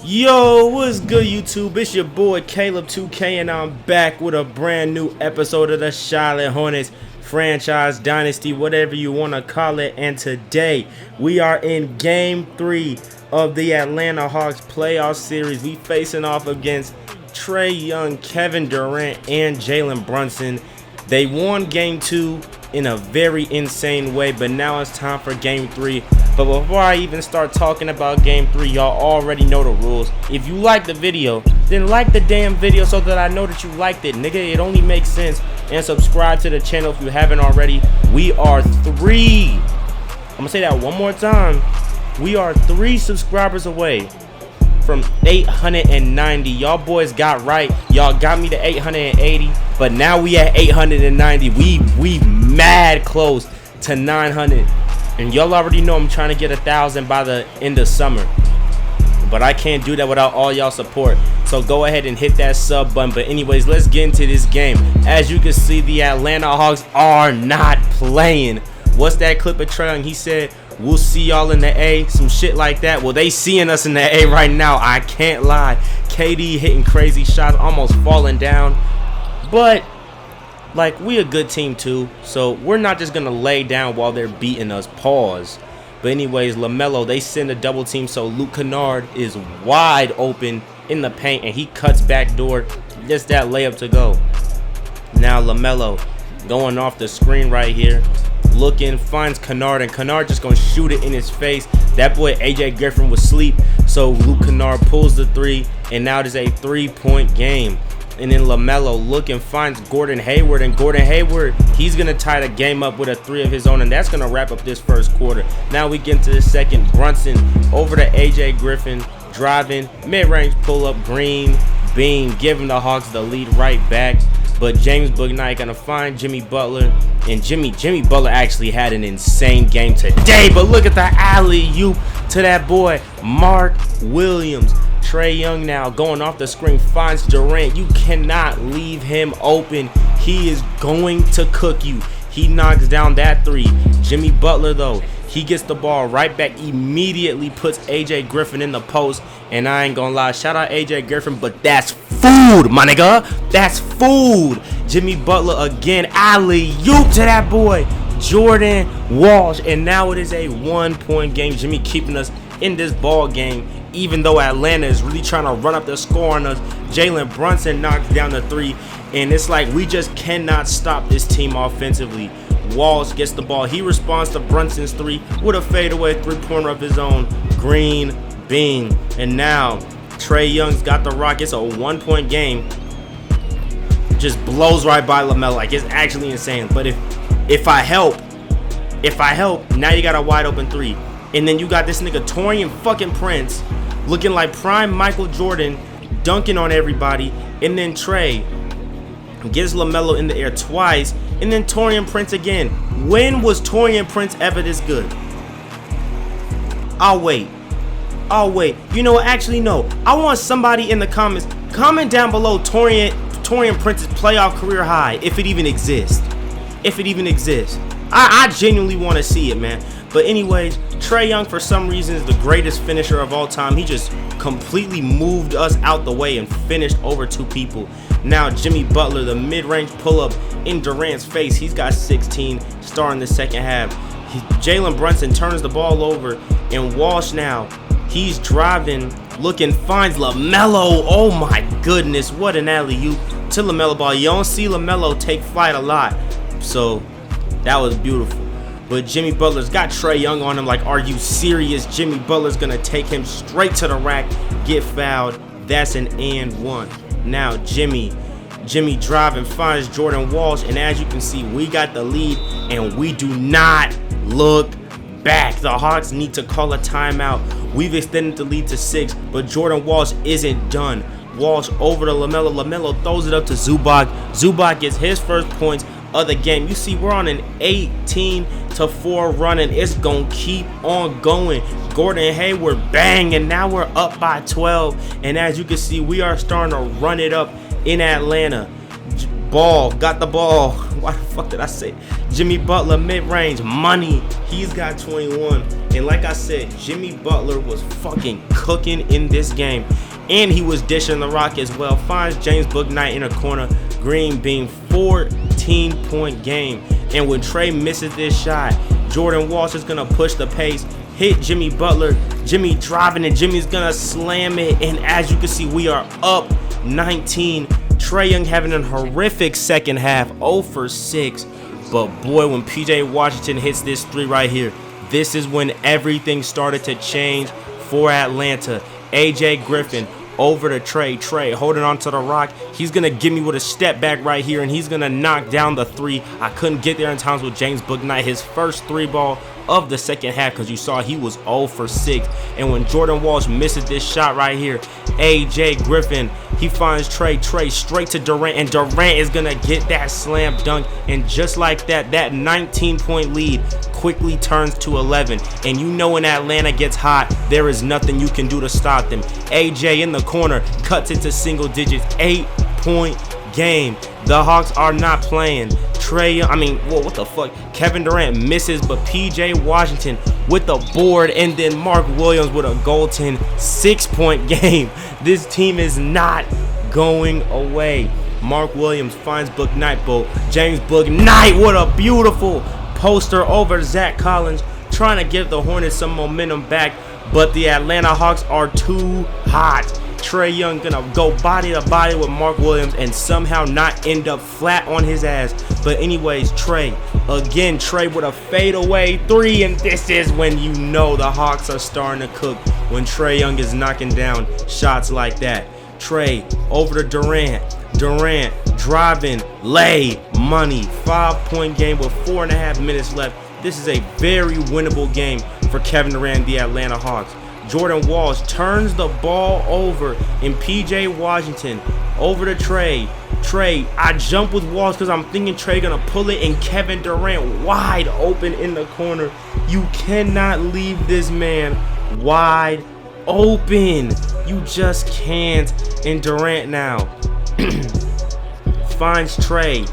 Yo, what's good, YouTube? It's your boy Caleb2K, and I'm back with a brand new episode of the Charlotte Hornets franchise dynasty, whatever you want to call it. And today we are in Game 3 of the Atlanta Hawks playoff series. We facing off against Trae Young, Kevin Durant, and Jalen Brunson. They won Game 2 in a very insane way, but now it's time for Game 3. But before I even start talking about Game 3, y'all already know the rules. If you like the video, then like the damn video so that I know that you liked it, nigga. It only makes sense. And subscribe to the channel if you haven't already. We are I'm gonna say that one more time. We are 3 subscribers away from 890. Y'all boys got right. Y'all got me to 880, but now we at 890. We mad close to 900. And y'all already know I'm trying to get 1,000 by the end of summer. But I can't do that without all y'all support. So go ahead and hit that sub button. But anyways, let's get into this game. As you can see, the Atlanta Hawks are not playing. What's that clip of Trae Young? He said, "We'll see y'all in the A," some shit like that. Well, they seeing us in the A right now. I can't lie. KD hitting crazy shots, almost falling down. But like, we a good team too, so we're not just gonna lay down while they're beating us. Pause. But anyways, LaMelo, they send a double team, so Luke Kennard is wide open in the paint, and he cuts backdoor. Just that layup to go. Now LaMelo going off the screen right here, looking, finds Kennard, and Kennard just gonna shoot it in his face. That boy AJ Griffin was asleep, so Luke Kennard pulls the 3, and now it is a 3-point game. And then LaMelo looking, finds Gordon Hayward, and Gordon Hayward, he's going to tie the game up with a 3 of his own, and that's going to wrap up this first quarter. Now we get into the second. Brunson over to AJ Griffin, driving, mid-range pull-up, green, beam, giving the Hawks the lead right back. But James Bouknight going to find Jimmy Butler, and Jimmy Butler actually had an insane game today. But look at the alley-oop to that boy, Mark Williams. Trae Young now going off the screen, finds Durant. You cannot leave him open. He is going to cook you. He knocks down that 3. Jimmy Butler, though, he gets the ball right back, immediately puts AJ Griffin in the post. And I ain't gonna lie, shout out AJ Griffin, but that's food, my nigga. That's food. Jimmy Butler again, alley-oop to that boy, Jordan Walsh. And now it is a 1-point game. Jimmy keeping us in this ball game, even though Atlanta is really trying to run up the score on us. Jalen Brunson knocks down the 3, and it's like we just cannot stop this team offensively. Walls gets the ball. He responds to Brunson's 3 with a fadeaway 3-pointer of his own. Green, bing. And now Trae Young's got the rock. It's a 1-point game. Just blows right by LaMelo. Like, it's actually insane. But if I help, now you got a wide open 3. And then you got this nigga Taurean fucking Prince looking like prime Michael Jordan, dunking on everybody. And then Trae gets LaMelo in the air twice. And then Taurean Prince again. When was Taurean Prince ever this good? I'll wait. You know what? Actually, no. I want somebody in the comments. Comment down below Taurean Prince's playoff career high, if it even exists. I genuinely want to see it, man. But anyways, Trae Young, for some reason, is the greatest finisher of all time. He just completely moved us out the way and finished over 2 people. Now Jimmy Butler, the mid-range pull-up in Durant's face. He's got 16 starting the second half. Jalen Brunson turns the ball over, and Walsh now, he's driving, looking, finds LaMelo. Oh my goodness, what an alley-oop to LaMelo ball. You don't see LaMelo take flight a lot, so that was beautiful. But Jimmy Butler's got Trae Young on him. Like, are you serious? Jimmy Butler's going to take him straight to the rack, get fouled. That's an and 1. Now Jimmy driving, finds Jordan Walsh. And as you can see, we got the lead, and we do not look back. The Hawks need to call a timeout. We've extended the lead to 6, but Jordan Walsh isn't done. Walsh over to LaMelo. LaMelo throws it up to Zubac. Zubac gets his first points of the game. You see, we're on an 18-4 run, and it's gonna keep on going. Gordon Hayward, bang, and now we're up by 12. And as you can see, we are starting to run it up in Atlanta. Ball, got the ball. Why the fuck did I say Jimmy Butler, mid-range, money. He's got 21. And like I said, Jimmy Butler was fucking cooking in this game. And he was dishing the rock as well. Finds James Bouknight in a corner. Green bean, 14-point game. And when Trey misses this shot, Jordan Walsh is going to push the pace, hit Jimmy Butler. Jimmy driving, and Jimmy's going to slam it. And as you can see, we are up 19. Trae Young having a horrific second half, 0 for 6. But boy, when PJ Washington hits this three right here, this is when everything started to change for Atlanta. AJ Griffin over to Trey. Trey holding on to the rock. He's going to give me with a step back right here, and he's going to knock down the three. I couldn't get there in times with James Bouknight. His first three ball of the second half, because you saw he was 0 for 6. And when Jordan Walsh misses this shot right here, AJ Griffin, he finds Trey straight to Durant, and Durant is gonna get that slam dunk. And just like that, that 19-point lead quickly turns to 11. And you know when Atlanta gets hot, there is nothing you can do to stop them. AJ in the corner cuts it to single digits, 8-point game. The Hawks are not playing. What the fuck? Kevin Durant misses, but PJ Washington with the board, and then Mark Williams with a goaltend, 6-point game. This team is not going away. Mark Williams finds Bouknight. James Bouknight, what a beautiful poster over Zach Collins, trying to give the Hornets some momentum back, but the Atlanta Hawks are too hot. Trae Young gonna go body to body with Mark Williams and somehow not end up flat on his ass. But anyways, Trae with a fadeaway three, and this is when you know the Hawks are starting to cook, when Trae Young is knocking down shots like that. Trae over to Durant driving, lay, money. 5-point game with 4.5 minutes left. This is a very winnable game for Kevin Durant and the Atlanta Hawks. Jordan Walsh turns the ball over, and PJ Washington over to Trae. I jump with Walsh because I'm thinking Trae gonna pull it, and Kevin Durant wide open in the corner. You cannot leave this man wide open. You just can't. And Durant now finds Trae.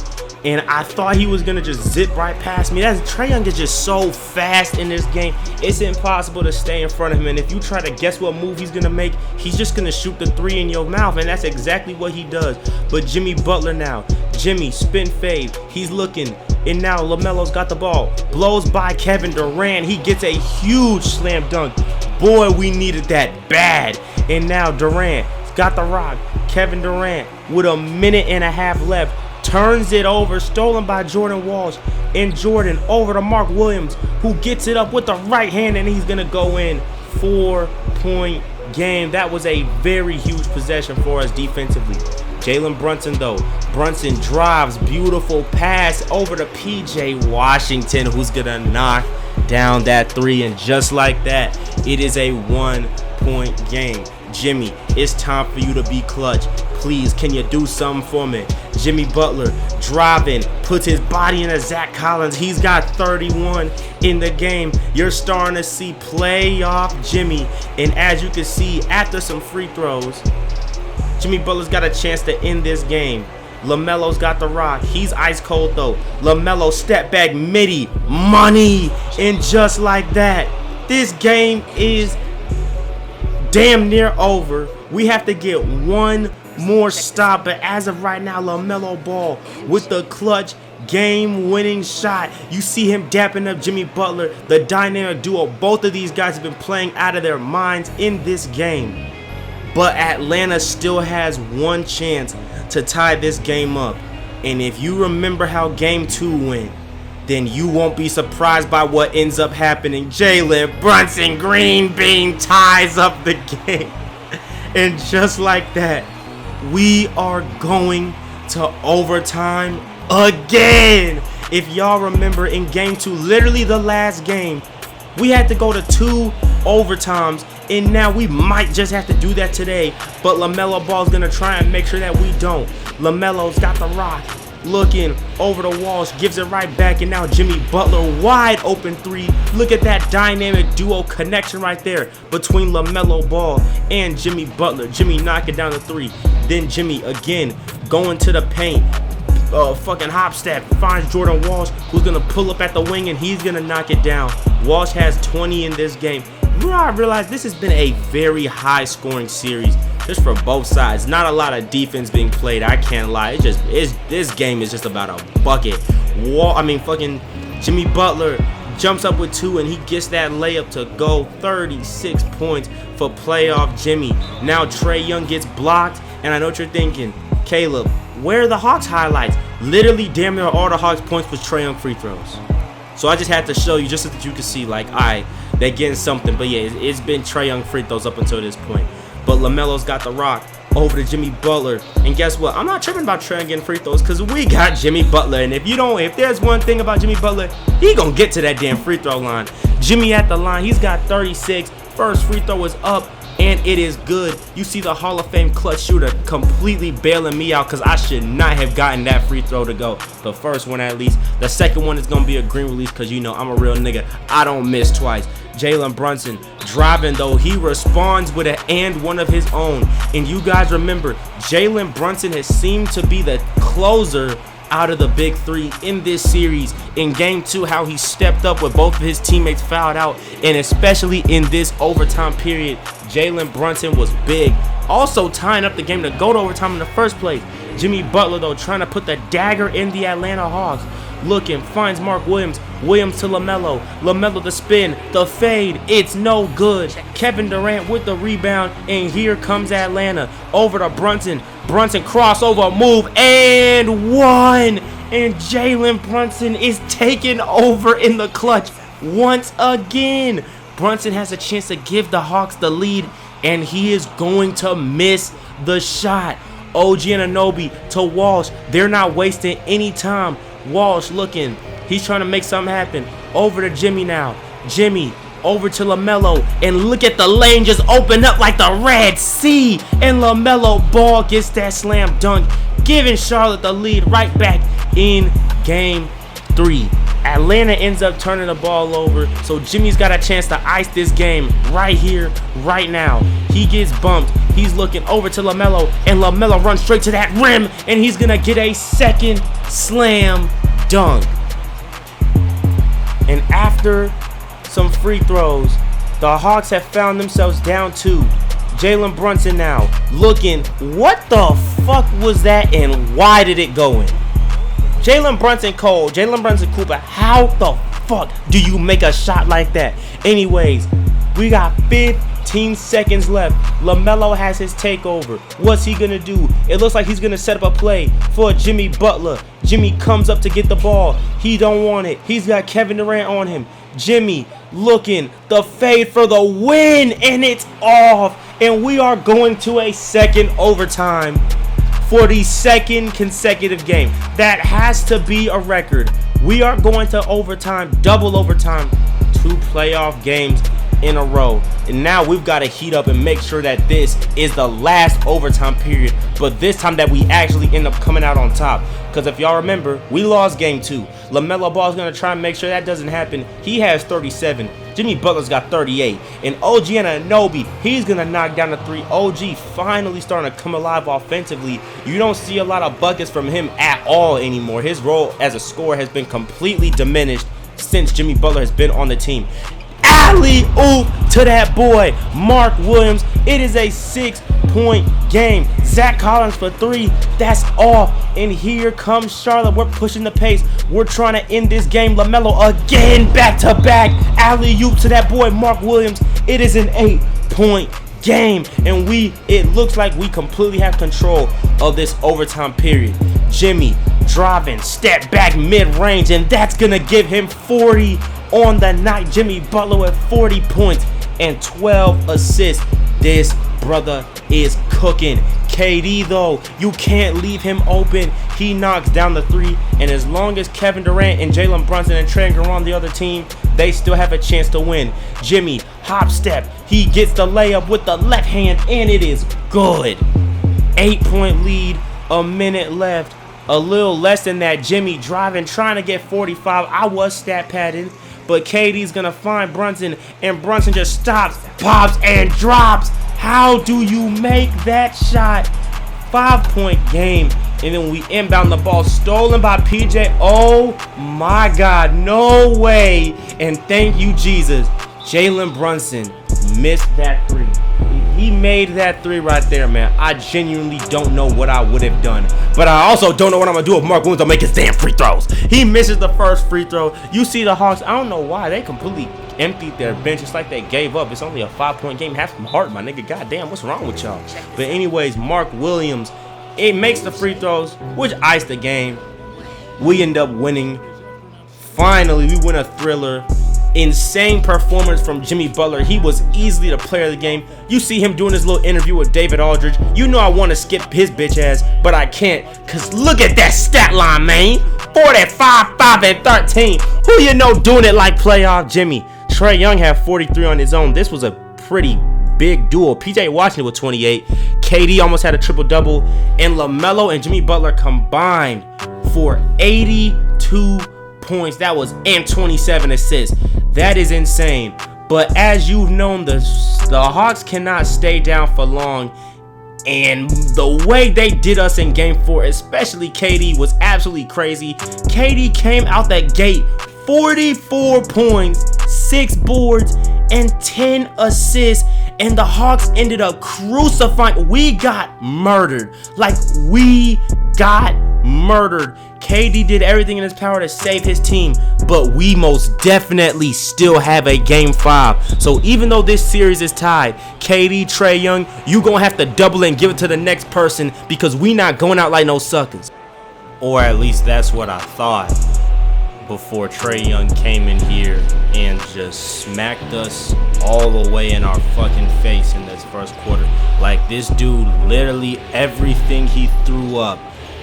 And I thought he was going to just zip right past me. Trae Young is just so fast in this game. It's impossible to stay in front of him. And if you try to guess what move he's going to make, he's just going to shoot the three in your mouth. And that's exactly what he does. But Jimmy Butler now. Jimmy, spin fade. He's looking. And now LaMelo's got the ball. Blows by Kevin Durant. He gets a huge slam dunk. Boy, we needed that bad. And now Durant's got the rock. Kevin Durant with a minute and a half left turns it over, stolen by Jordan Walsh, and Jordan over to Mark Williams, who gets it up with the right hand, and he's gonna go in. 4-point game. That was a very huge possession for us defensively. Jalen Brunson though, Brunson drives, beautiful pass over to PJ Washington, who's gonna knock down that three, and just like that, it is a 1-point game. Jimmy, it's time for you to be clutch. Please, can you do something for me? Jimmy Butler driving, puts his body into Zach Collins. He's got 31 in the game. You're starting to see playoff Jimmy. And as you can see, after some free throws, Jimmy Butler's got a chance to end this game. LaMelo's got the rock. He's ice cold though. LaMelo step back midi, money. And just like that, this game is damn near over. We have to get one more stop, but as of right now, LaMelo Ball with the clutch game-winning shot. You see him dapping up Jimmy Butler, the dynamic duo. Both of these guys have been playing out of their minds in this game, but Atlanta still has one chance to tie this game up. And if you remember how game 2 went, then you won't be surprised by what ends up happening. Jalen Brunson Green Bean ties up the game. And just like that, we are going to overtime again. If y'all remember in game 2, literally the last game, we had to go to 2 overtimes, and now we might just have to do that today. But LaMelo Ball's gonna try and make sure that we don't. LaMelo's got the rock, looking over the Walsh, gives it right back, and now Jimmy Butler wide open three. Look at that dynamic duo connection right there between LaMelo Ball and Jimmy Butler. Jimmy knocking down the three, then Jimmy again going to the paint, fucking hop step, finds Jordan Walsh, who's gonna pull up at the wing, and he's gonna knock it down. Walsh has 20 in this game. I realize this has been a very high scoring series, just for both sides. Not a lot of defense being played, I can't lie. This game is just about a bucket. Fucking Jimmy Butler jumps up with 2, and he gets that layup to go. 36 points for playoff Jimmy. Now Trae Young gets blocked, and I know what you're thinking, Caleb, where are the Hawks highlights? Literally, damn near all the Hawks points was Trae Young free throws. So I just had to show you just so that you can see, like, alright, they're getting something. But yeah, it's been Trae Young free throws up until this point. But LaMelo's got the rock over to Jimmy Butler. And guess what? I'm not tripping about Trae Young getting free throws because we got Jimmy Butler. And if there's one thing about Jimmy Butler, he gonna get to that damn free throw line. Jimmy at the line, he's got 36. First free throw is up, and it is good. You see the Hall of Fame clutch shooter completely bailing me out because I should not have gotten that free throw to go. The first one at least. The second one is going to be a green release because, you know, I'm a real nigga. I don't miss twice. Jalen Brunson driving, though. He responds with an and one of his own. And you guys remember, Jalen Brunson has seemed to be the closer out of the big three in this series. In game 2, how he stepped up with both of his teammates fouled out, and especially in this overtime period, Jalen Brunson was big. Also tying up the game to go to overtime in the first place. Jimmy Butler, though, trying to put the dagger in the Atlanta Hawks. Looking, finds Mark Williams. Williams to LaMelo. LaMelo the spin, the fade. It's no good. Kevin Durant with the rebound, and here comes Atlanta. Over to Brunson. Brunson crossover move, and one. And Jalen Brunson is taking over in the clutch once again. Brunson has a chance to give the Hawks the lead, and he is going to miss the shot. OG Anunoby to Walsh. They're not wasting any time. Walsh looking. He's trying to make something happen. Over to Jimmy now. Jimmy over to LaMelo. And look at the lane just open up like the Red Sea. And LaMelo Ball gets that slam dunk, giving Charlotte the lead right back in game 3. Atlanta ends up turning the ball over, so Jimmy's got a chance to ice this game right here, right now. He gets bumped. He's looking over to LaMelo, and LaMelo runs straight to that rim, and he's going to get a second slam dunk. And after some free throws, the Hawks have found themselves down 2. Jalen Brunson now looking. What the fuck was that, and why did it go in? Jalen Brunson Cole, Jalen Brunson Cooper, how the fuck do you make a shot like that? Anyways, we got 15 seconds left. LaMelo has his takeover. What's he gonna do? It looks like he's gonna set up a play for Jimmy Butler. Jimmy comes up to get the ball. He don't want it. He's got Kevin Durant on him. Jimmy looking, the fade for the win, and it's off. And we are going to a second overtime for the second consecutive game. That has to be a record. We are going to overtime, double overtime, 2 playoff games in a row. And now we've got to heat up and make sure that this is the last overtime period, but this time that we actually end up coming out on top. Because if y'all remember, we lost game 2. LaMelo Ball's going to try and make sure that doesn't happen. He has 37. Jimmy Butler's got 38. And OG Anunoby, he's going to knock down the 3. OG finally starting to come alive offensively. You don't see a lot of buckets from him at all anymore. His role as a scorer has been completely diminished since Jimmy Butler has been on the team. Alley-oop to that boy, Mark Williams. It is a 6-point game. Zach Collins for 3. That's off. And here comes Charlotte. We're pushing the pace. We're trying to end this game. LaMelo again, back-to-back. Alley-oop to that boy, Mark Williams. It is an 8-point game. And it looks like we completely have control of this overtime period. Jimmy driving, step back mid-range, and that's going to give him 40 on the night. Jimmy Butler with 40 points and 12 assists. This brother is cooking. KD, though, you can't leave him open. He knocks down the 3, and as long as Kevin Durant and Jalen Brunson and Trae Young are on the other team, they still have a chance to win. Jimmy, hop step. He gets the layup with the left hand, and it is good. 8-point lead, a minute left. A little less than that. Jimmy driving, trying to get 45. I was stat padding, but KD's going to find Brunson, and Brunson just stops, pops, and drops. How do you make that shot? 5-point game, And then we inbound the ball, stolen by PJ. Oh my God, no way. And thank you, Jesus. Jalen Brunson missed that three. If he made that three right there, man, I genuinely don't know what I would have done. But I also don't know what I'm going to do if Mark Williams don't make his damn free throws. He misses the first free throw. You see the Hawks, I don't know why. They completely emptied their bench. It's like they gave up. It's only a 5-point game. Have some heart, my nigga. Goddamn, what's wrong with y'all? But anyways, Mark Williams, it makes the free throws, which iced the game. We end up winning. Finally, we win a thriller. Insane performance from Jimmy Butler. He was easily the player of the game. You see him doing his little interview with David Aldridge. You know I want to skip his bitch ass, but I can't, because look at that stat line, man. 45, 5, and 13. Who you know doing it like playoff Jimmy? Trae Young had 43 on his own. This was a pretty big duel. PJ Washington with 28. KD almost had a triple-double. And LaMelo and Jimmy Butler combined for 82 points. That was and 27 assists. That is insane. But as you've known, the Hawks cannot stay down for long. And the way they did us in game 4, especially KD, was absolutely crazy. KD came out that gate 44 points, 6 boards, and 10 assists. And the Hawks ended up crucifying. We got murdered. Like, we got murdered. KD did everything in his power to save his team, but we most definitely still have a game 5. So even though this series is tied, KD, Trae Young, you gonna have to double and give it to the next person, because we not going out like no suckers. Or at least that's what I thought before Trae Young came in here and just smacked us all the way in our fucking face in this first quarter. Like, this dude, literally everything he threw up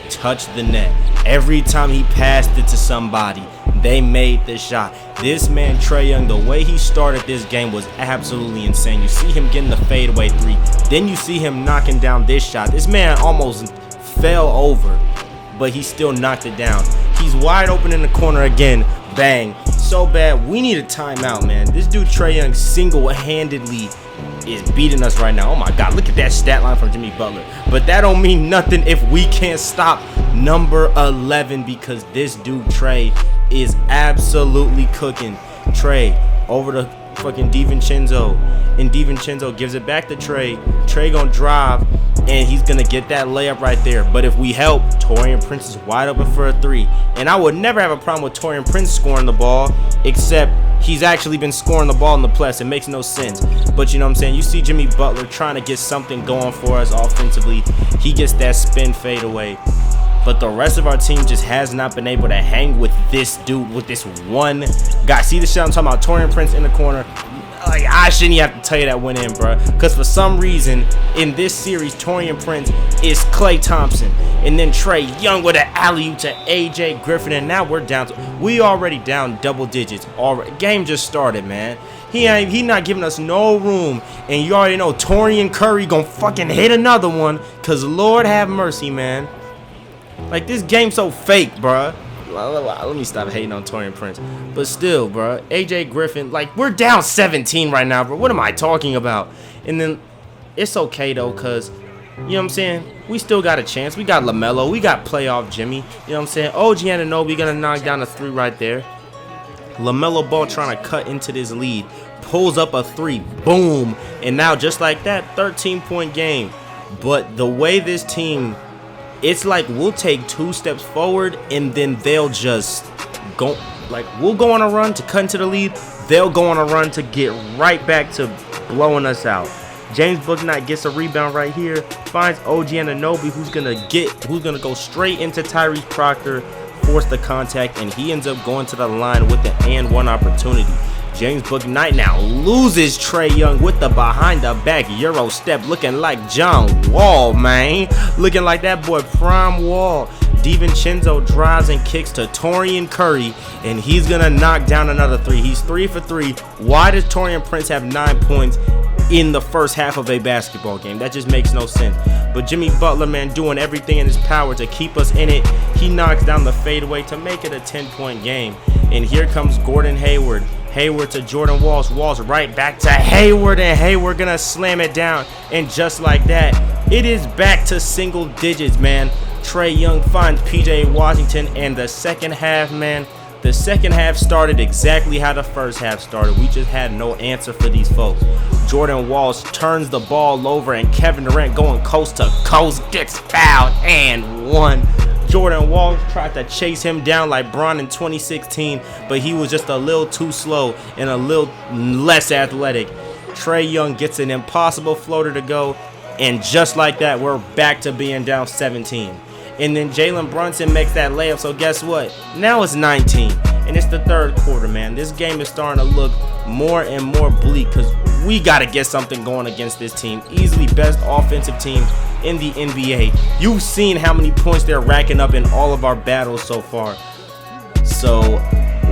touched the net. Every time he passed it to somebody, they made the shot. This man, Trae Young, the way he started this game was absolutely insane. You see him getting the fadeaway 3. Then you see him knocking down this shot. This man almost fell over, but he still knocked it down. He's wide open in the corner again. Bang. So bad. We need a timeout, man. This dude, Trae Young, single-handedly is beating us right now. Oh my God, look at that stat line from Jimmy Butler. But that don't mean nothing if we can't stop number 11, because this dude Trae is absolutely cooking. Trae over to fucking DiVincenzo, and DiVincenzo gives it back to Trae. Trae gonna drive, and he's gonna get that layup right there. But if we help, Taurean Prince is wide open for a 3. And I would never have a problem with Taurean Prince scoring the ball, except he's actually been scoring the ball in the playoffs. It makes no sense. But you know what I'm saying? You see Jimmy Butler trying to get something going for us offensively. He gets that spin fade away. But the rest of our team just has not been able to hang with this dude, with this one guy. See the shot I'm talking about? Taurean Prince in the corner. Like, I shouldn't even have to tell you that went in, bro. Because for some reason, in this series, Taurean Prince is Klay Thompson. And then Trae Young with an alley-oop to AJ Griffin. And now we're down to, we already down double digits. Already, game just started, man. He not giving us no room. And you already know Torian Curry gonna fucking hit another one. Because Lord have mercy, man. Like, this game's so fake, bruh. Let me stop hating on Taurean Prince. But still, bruh, AJ Griffin, like, we're down 17 right now, bro. What am I talking about? And then it's okay, though, because, you know what I'm saying? We still got a chance. We got LaMelo. We got playoff Jimmy. You know what I'm saying? OG Anunoby gonna knock down a 3 right there. LaMelo Ball trying to cut into this lead. Pulls up a 3. Boom. And now, just like that, 13-point game. But the way this team, it's like we'll take 2 steps forward and then they'll just go, like, we'll go on a run to cut into the lead. They'll go on a run to get right back to blowing us out. James Bouknight gets a rebound right here, finds OG Anunoby, who's gonna go straight into Tyrese Proctor, force the contact, and he ends up going to the line with the and 1 opportunity. James Bouknight now loses Trae Young with the behind the back Euro step, looking like John Wall, man. Looking like that boy Prime Wall. DiVincenzo drives and kicks to Taurean Curry, and he's gonna knock down another 3. He's 3 for 3. Why does Taurean Prince have 9 points in the first half of a basketball game? That just makes no sense. But Jimmy Butler, man, doing everything in his power to keep us in it. He knocks down the fadeaway to make it a 10-point game. And here comes Gordon Hayward. Hayward to Jordan Walls. Walls right back to Hayward, and Hayward gonna slam it down. And just like that, it is back to single digits, man. Trae Young finds PJ Washington, and the second half, man, the second half started exactly how the first half started. We just had no answer for these folks. Jordan Walsh turns the ball over, and Kevin Durant going coast to coast gets fouled and one. Jordan Walsh tried to chase him down like Bron in 2016, but he was just a little too slow and a little less athletic. Trae Young gets an impossible floater to go, and just like that, we're back to being down 17. And then Jalen Brunson makes that layup, so guess what? Now it's 19, and it's the third quarter, man. This game is starting to look more and more bleak because we got to get something going against this team. Easily best offensive team in the NBA. You've seen how many points they're racking up in all of our battles so far. So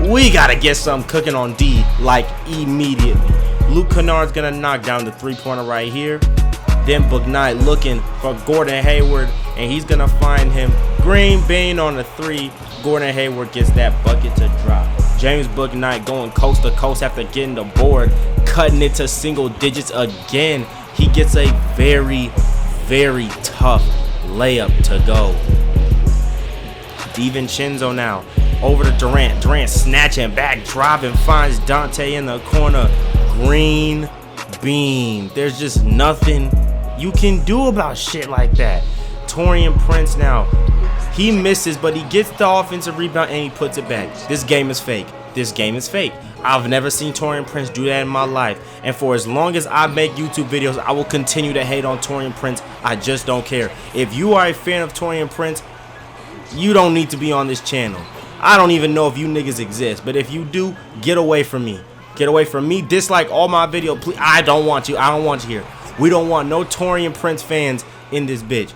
we got to get something cooking on D, like immediately. Luke Kennard's going to knock down the three-pointer right here. Then Bouknight looking for Gordon Hayward, and he's going to find him. Green bean on the three. Gordon Hayward gets that bucket to drop. James Bouknight going coast to coast after getting the board, cutting it to single digits again. He gets a very, very tough layup to go. DiVincenzo now over to Durant. Durant snatching back, driving, finds Dante in the corner. Green bean. There's just nothing you can do about shit like that. Taurean Prince now. He misses, but he gets the offensive rebound and he puts it back. This game is fake. This game is fake. I've never seen Taurean Prince do that in my life. And for as long as I make YouTube videos, I will continue to hate on Taurean Prince. I just don't care. If you are a fan of Taurean Prince, you don't need to be on this channel. I don't even know if you niggas exist. But if you do, get away from me. Get away from me. Dislike all my videos. Please. I don't want you. I don't want you here. We don't want no Taurean Prince fans in this bitch.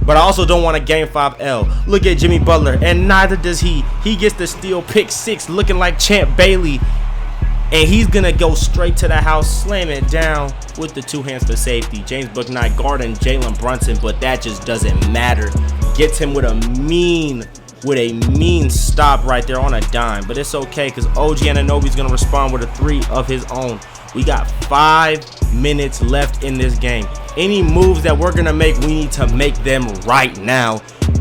But I also don't want a Game 5 L. Look at Jimmy Butler, and neither does he. He gets the steal, pick 6, looking like Champ Bailey. And he's going to go straight to the house, slam it down with the two hands for safety. James Bouknight guarding Jalen Brunson, but that just doesn't matter. Gets him with a mean stop right there on a dime. But it's okay because OG Anunoby's going to respond with a 3 of his own. We got 5 minutes left in this game. Any moves that we're going to make, we need to make them right now.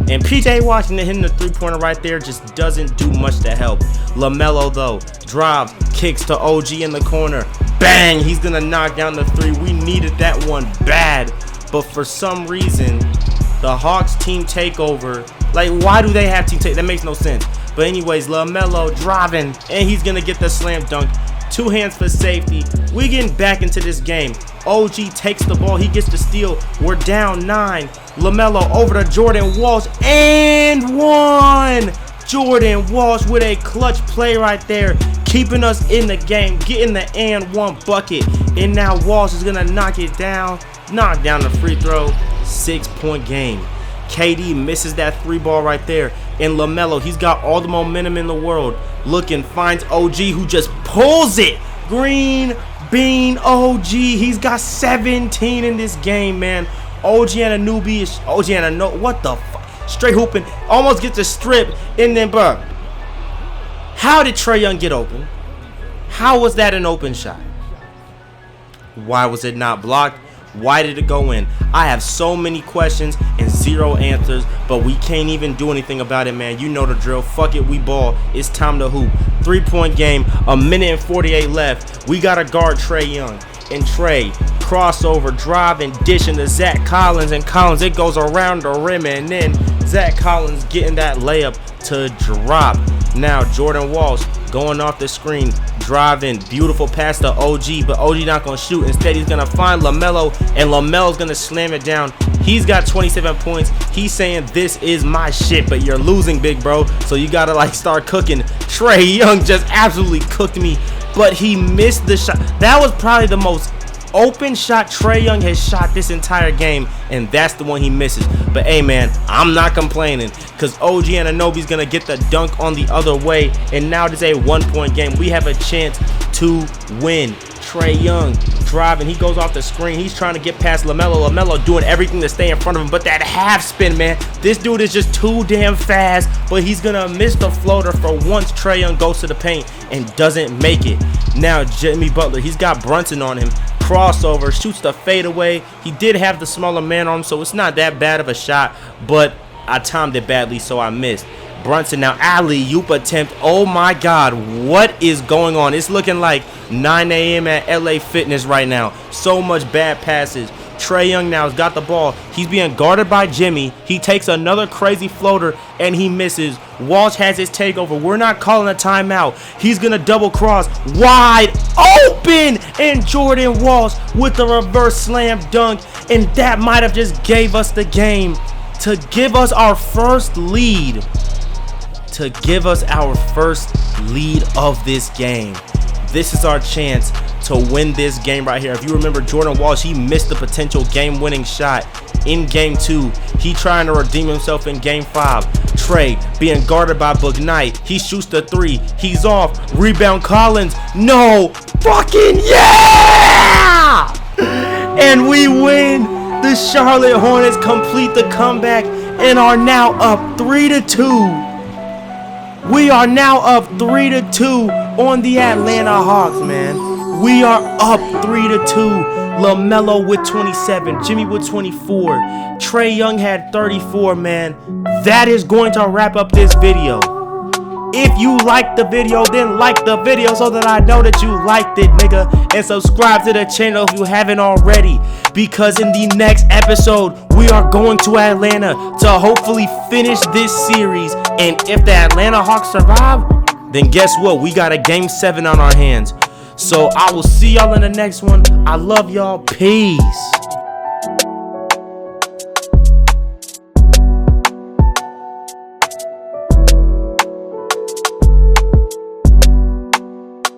And PJ Washington hitting the three-pointer right there just doesn't do much to help. LaMelo, though, drives, kicks to OG in the corner. Bang! He's going to knock down the 3. We needed that one bad. But for some reason, the Hawks team takeover. Like, why do they have team take? That makes no sense. But anyways, LaMelo driving, and he's going to get the slam dunk. 2 hands for safety. We getting back into this game. OG takes the ball. He gets the steal. We're down 9. LaMelo over to Jordan Walsh. And 1. Jordan Walsh with a clutch play right there. Keeping us in the game. Getting the and 1 bucket. And now Walsh is going to knock it down. Knock down the free throw. 6-point game. KD misses that 3 ball right there. And LaMelo, he's got all the momentum in the world. Looking, finds OG, who just pulls it. Green bean OG. He's got 17 in this game, man. OG Anunoby is OG Anunoby. What the fuck? Straight hooping. Almost gets a strip. And then, bro, how did Trae Young get open? How was that an open shot? Why was it not blocked? Why did it go in? I have so many questions and 0 answers, but we can't even do anything about it, man. You know the drill. Fuck it, we ball. It's time to hoop. 3-point game, 1 minute and 48 left. We got to guard Trae Young. And Trae, crossover, driving, dishing to Zach Collins. And Collins, it goes around the rim. And then Zach Collins getting that layup to drop. Now Jordan Walsh going off the screen, driving, beautiful pass to OG, but OG not going to shoot. Instead, he's going to find LaMelo, and LaMelo's going to slam it down. He's got 27 points. He's saying, this is my shit, but you're losing, big bro, so you got to, like, start cooking. Trae Young just absolutely cooked me, but he missed the shot. That was probably the most open shot Trae Young has shot this entire game, and that's the one he misses. But hey, man, I'm not complaining because OG Anunoby's gonna get the dunk on the other way, and now it is a 1-point game. We have a chance to win. Trae Young driving, he goes off the screen, he's trying to get past LaMelo doing everything to stay in front of him, but that half spin, man, this dude is just too damn fast, but he's gonna miss the floater for once Trae Young goes to the paint and doesn't make it. Now Jimmy Butler, he's got Brunson on him, crossover, shoots the fadeaway. He did have the smaller man on him, so it's not that bad of a shot, but I timed it badly, so I missed. Brunson now, alley-oop attempt. Oh my God, what is going on? It's looking like 9 a.m. at LA Fitness right now. So much bad passes. Trae Young now has got the ball. He's being guarded by Jimmy. He takes another crazy floater and he misses. Walsh has his takeover. We're not calling a timeout. He's going to double cross. Wide open. And Jordan Walsh with the reverse slam dunk. And that might have just gave us the game to give us our first lead. To give us our first lead of this game. This is our chance to win this game right here. If you remember, Jordan Walsh, he missed the potential game-winning shot in Game 2. He trying to redeem himself in Game 5. Trae being guarded by Book Knight. He shoots the 3. He's off. Rebound Collins. No. Fucking yeah! And we win. The Charlotte Hornets complete the comeback and are now up 3-2. We are now up 3-2 on the Atlanta Hawks, man. We are up 3-2. LaMelo with 27, Jimmy with 24. Trae Young had 34, man. That is going to wrap up this video. If you liked the video, then like the video so that I know that you liked it, nigga. And subscribe to the channel if you haven't already. Because in the next episode, we are going to Atlanta to hopefully finish this series. And if the Atlanta Hawks survive, then guess what? We got a Game 7 on our hands. So I will see y'all in the next one. I love y'all. Peace.